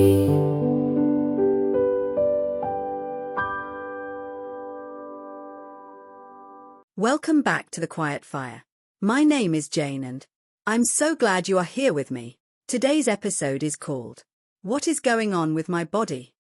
free. Welcome back to the Quiet Fire. My name is Jane and I'm so glad you are here with me. Today's episode is called, What is Going On with My Body?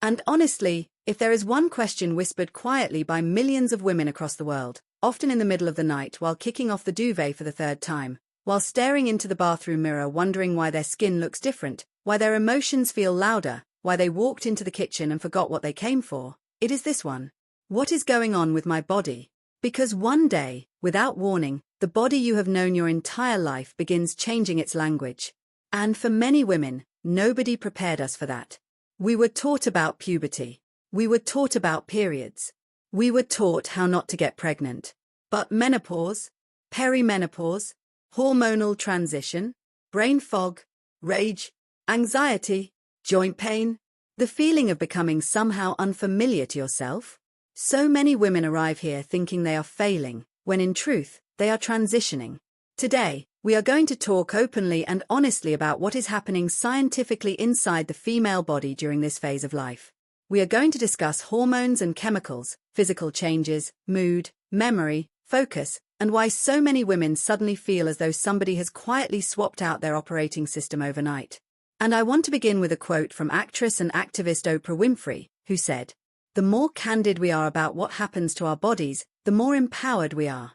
And honestly, if there is one question whispered quietly by millions of women across the world, often in the middle of the night while kicking off the duvet for the third time, while staring into the bathroom mirror wondering why their skin looks different, why their emotions feel louder, why they walked into the kitchen and forgot what they came for, it is this one. What is going on with my body? Because one day, without warning, the body you have known your entire life begins changing its language. And for many women, nobody prepared us for that. We were taught about puberty. We were taught about periods. We were taught how not to get pregnant. But menopause, perimenopause, hormonal transition, brain fog, rage, anxiety, joint pain, the feeling of becoming somehow unfamiliar to yourself. So many women arrive here thinking they are failing, when in truth, they are transitioning. Today, we are going to talk openly and honestly about what is happening scientifically inside the female body during this phase of life. We are going to discuss hormones and chemicals, physical changes, mood, memory, focus, and why so many women suddenly feel as though somebody has quietly swapped out their operating system overnight. And I want to begin with a quote from actress and activist Oprah Winfrey, who said, "The more candid we are about what happens to our bodies, the more empowered we are."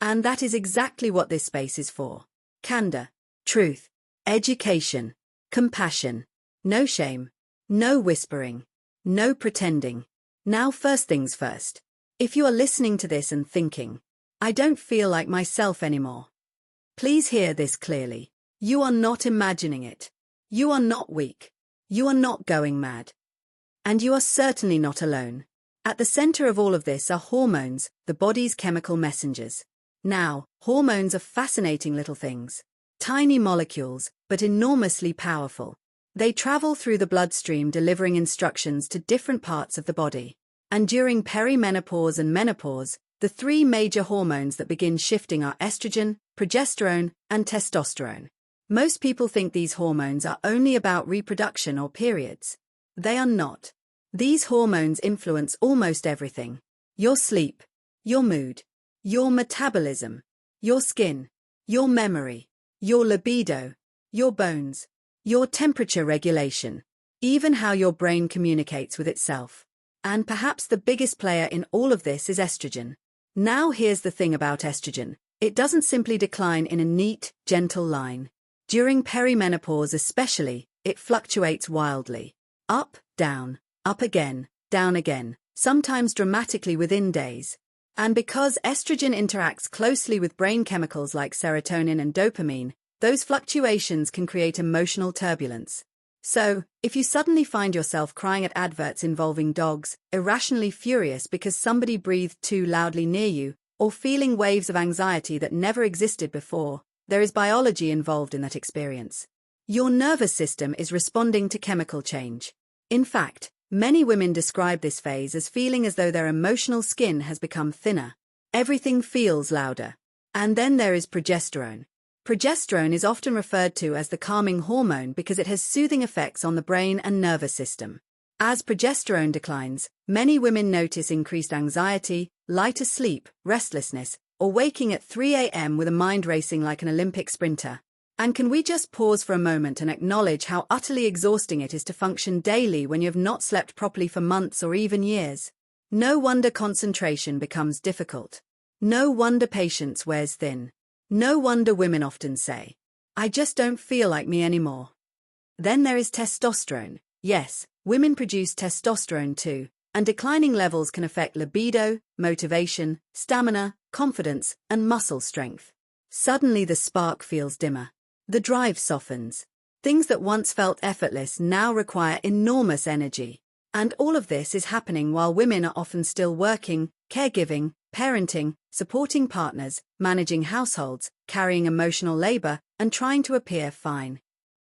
And that is exactly what this space is for. Candor, truth, education, compassion, no shame, no whispering, no pretending. Now first things first. If you are listening to this and thinking, I don't feel like myself anymore, please hear this clearly. You are not imagining it. You are not weak. You are not going mad. And you are certainly not alone. At the center of all of this are hormones, the body's chemical messengers. Now, hormones are fascinating little things. Tiny molecules, but enormously powerful. They travel through the bloodstream delivering instructions to different parts of the body. And during perimenopause and menopause, the three major hormones that begin shifting are estrogen, progesterone, and testosterone. Most people think these hormones are only about reproduction or periods. They are not. These hormones influence almost everything. Your sleep, your mood, your metabolism, your skin, your memory, your libido, your bones, your temperature regulation, even how your brain communicates with itself. And perhaps the biggest player in all of this is estrogen. Now here's the thing about estrogen. It doesn't simply decline in a neat, gentle line. During perimenopause especially, it fluctuates wildly. Up again, down again, sometimes dramatically within days. And because estrogen interacts closely with brain chemicals like serotonin and dopamine, those fluctuations can create emotional turbulence. So, if you suddenly find yourself crying at adverts involving dogs, irrationally furious because somebody breathed too loudly near you, or feeling waves of anxiety that never existed before, there is biology involved in that experience. Your nervous system is responding to chemical change. In fact, many women describe this phase as feeling as though their emotional skin has become thinner. Everything feels louder. And then there is progesterone. Progesterone is often referred to as the calming hormone because it has soothing effects on the brain and nervous system. As progesterone declines, many women notice increased anxiety, lighter sleep, restlessness, or waking at 3 a.m. with a mind racing like an Olympic sprinter. And can we just pause for a moment and acknowledge how utterly exhausting it is to function daily when you have not slept properly for months or even years? No wonder concentration becomes difficult. No wonder patience wears thin. No wonder women often say, I just don't feel like me anymore. Then there is testosterone. Yes, women produce testosterone too, and declining levels can affect libido, motivation, stamina, confidence, and muscle strength. Suddenly the spark feels dimmer. The drive softens. Things that once felt effortless now require enormous energy. And all of this is happening while women are often still working, caregiving, parenting, supporting partners, managing households, carrying emotional labor, and trying to appear fine.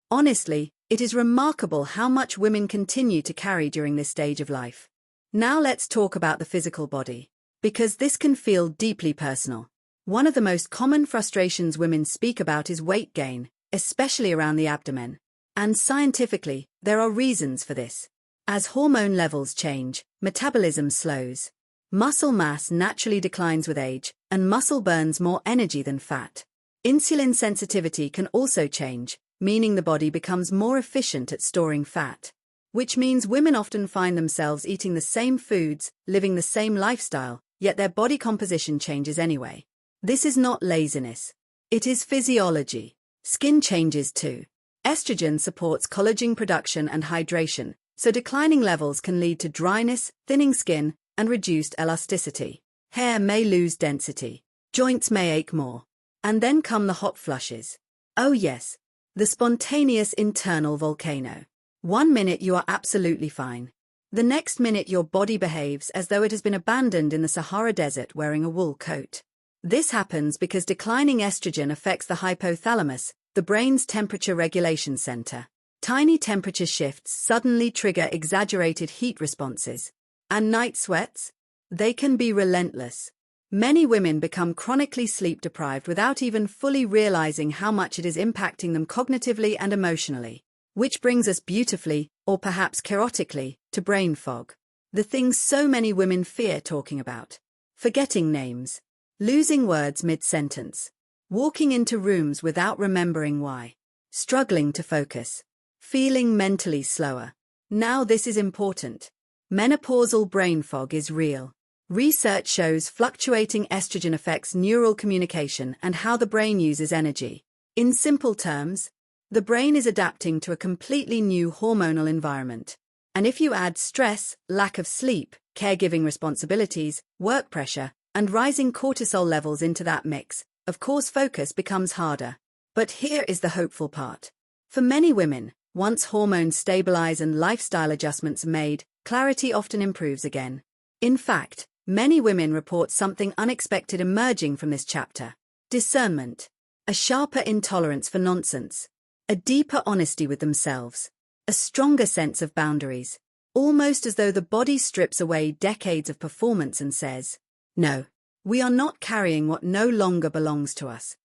Honestly, it is remarkable how much women continue to carry during this stage of life. Now let's talk about the physical body, because this can feel deeply personal. One of the most common frustrations women speak about is weight gain, especially around the abdomen. And scientifically, there are reasons for this. As hormone levels change, metabolism slows. Muscle mass naturally declines with age, and muscle burns more energy than fat. Insulin sensitivity can also change, meaning the body becomes more efficient at storing fat. Which means women often find themselves eating the same foods, living the same lifestyle, yet their body composition changes anyway. This is not laziness. It is physiology. Skin changes too. Estrogen supports collagen production and hydration, so declining levels can lead to dryness, thinning skin, and reduced elasticity. Hair may lose density. Joints may ache more. And then come the hot flushes. Oh yes, the spontaneous internal volcano. 1 minute you are absolutely fine. The next minute your body behaves as though it has been abandoned in the Sahara Desert wearing a wool coat. This happens because declining estrogen affects the hypothalamus, the brain's temperature regulation center. Tiny temperature shifts suddenly trigger exaggerated heat responses. And night sweats? They can be relentless. Many women become chronically sleep-deprived without even fully realizing how much it is impacting them cognitively and emotionally. Which brings us beautifully, or perhaps chaotically, to brain fog. The things so many women fear talking about. Forgetting names. Losing words mid-sentence. Walking into rooms without remembering why. Struggling to focus. Feeling mentally slower. Now this is important. Menopausal brain fog is real. Research shows fluctuating estrogen affects neural communication and how the brain uses energy. In simple terms, the brain is adapting to a completely new hormonal environment. And if you add stress, lack of sleep, caregiving responsibilities, work pressure, and rising cortisol levels into that mix, of course focus becomes harder. But here is the hopeful part. For many women, once hormones stabilize and lifestyle adjustments are made, clarity often improves again. In fact, many women report something unexpected emerging from this chapter. Discernment. A sharper intolerance for nonsense. A deeper honesty with themselves. A stronger sense of boundaries. Almost as though the body strips away decades of performance and says, no, we are not carrying what no longer belongs to us.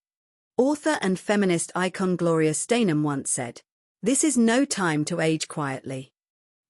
Author and feminist icon Gloria Steinem once said, "This is no time to age quietly."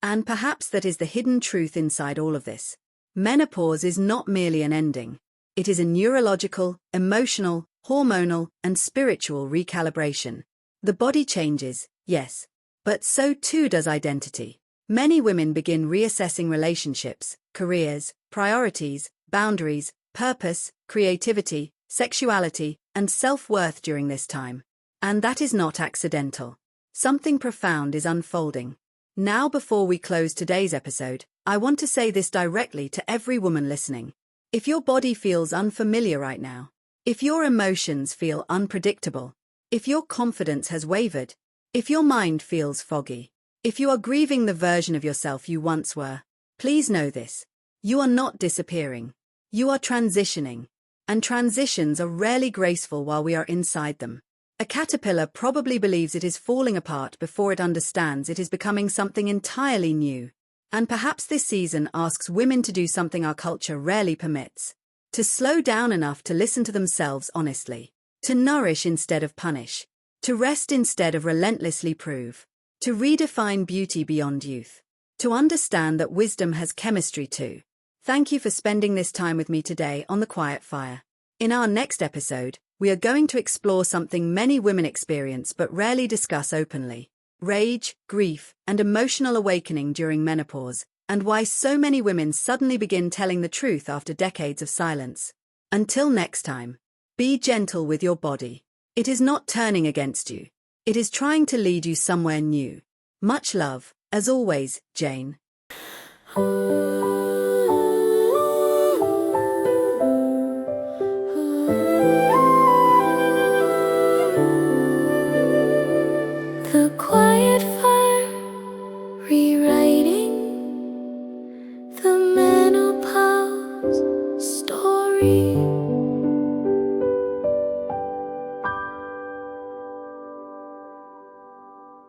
And perhaps that is the hidden truth inside all of this. Menopause is not merely an ending. It is a neurological, emotional, hormonal, and spiritual recalibration. The body changes, yes, but so too does identity. Many women begin reassessing relationships, careers, priorities, boundaries, purpose, creativity, sexuality, and self-worth during this time. And that is not accidental. Something profound is unfolding. Now, before we close today's episode, I want to say this directly to every woman listening. If your body feels unfamiliar right now, if your emotions feel unpredictable, if your confidence has wavered, if your mind feels foggy, if you are grieving the version of yourself you once were, please know this. You are not disappearing. You are transitioning. And transitions are rarely graceful while we are inside them. A caterpillar probably believes it is falling apart before it understands it is becoming something entirely new. And perhaps this season asks women to do something our culture rarely permits. To slow down enough to listen to themselves honestly. To nourish instead of punish. To rest instead of relentlessly prove. To redefine beauty beyond youth. To understand that wisdom has chemistry too. Thank you for spending this time with me today on The Quiet Fire. In our next episode, we are going to explore something many women experience but rarely discuss openly. Rage, grief, and emotional awakening during menopause, and why so many women suddenly begin telling the truth after decades of silence. Until next time, be gentle with your body. It is not turning against you. It is trying to lead you somewhere new. Much love, as always, Jane.